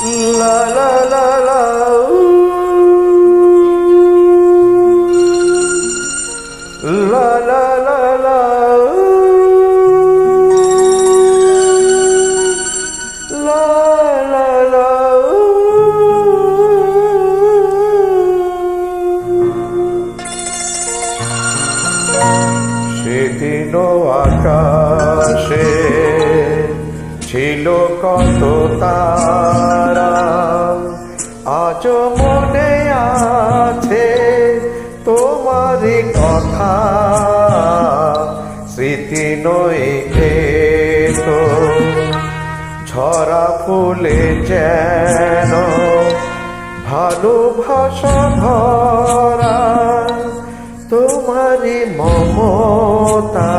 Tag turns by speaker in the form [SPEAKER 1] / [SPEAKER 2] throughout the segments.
[SPEAKER 1] লা লা লা লা লা লা লা লা লা লা লা সেদিনও আকাশে ছিল কত তারা, আজ মনে আছে তোমারই কথা। স্মৃতি নয় তো ঝরা ফুলে যেন ভালোবাসা ভরা তোমারই মমতা।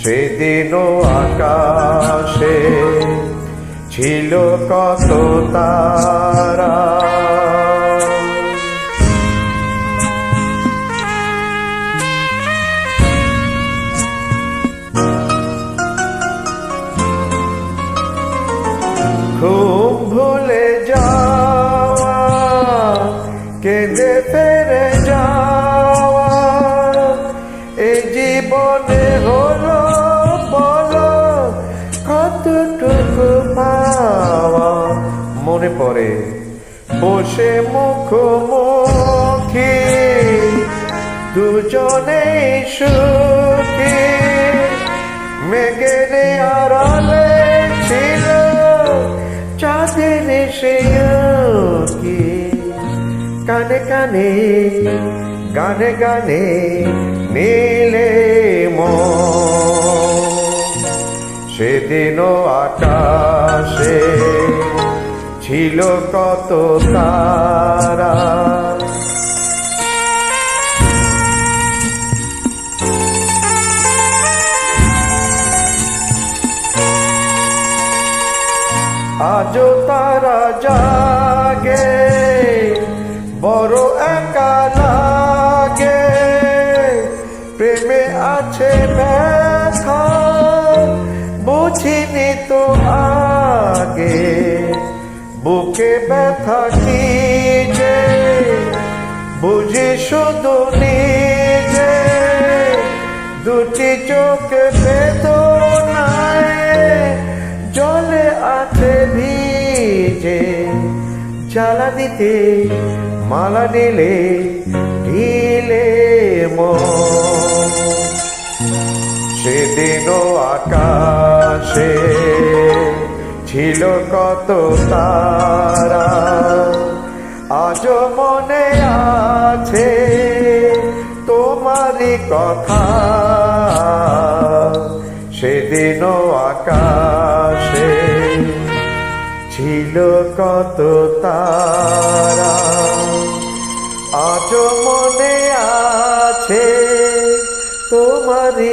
[SPEAKER 1] সেদিনও আকাশে ছিল কত তারা। খুব ভুলে যাওয়া, কেঁদে ফেরে যাওয়া, এই জীবনে হলো বলো কতটুকু পাওয়া। মনে পড়ে বসে মুখোমুখি দুজনেই সুখী, মেঘের আড়ালে ছিল চাঁদের কি। কানে কানে গানে গানে নীলে সেদিনও আকাশে ছিল কত তারা। আজও তারা জাগে, বড় একা লাগে, প্রেমে আছে ব্যথা বুঝিনি তো আগে। বুকে ব্যথা কি যে বুঝি শুধু নিজে, দুটি চোখে বেদনায় জলে আছে ভিজে। জ্বালা দিতে মালা দিলে ঢিলে সেদিনও আকাশে ছিল কত তারা, আজও মনে আছে তোমারই কথা। সেদিনও আকাশে ছিল কত তারা, আজও মনে আছে তোমারই